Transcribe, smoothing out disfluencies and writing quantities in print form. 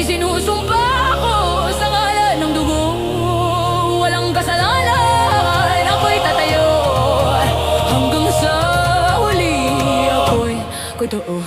Isinusumpa ko sa ngalan ng dugo, walang kasalanan, ako'y tatayo hanggang sa huli. Ako'y totoo.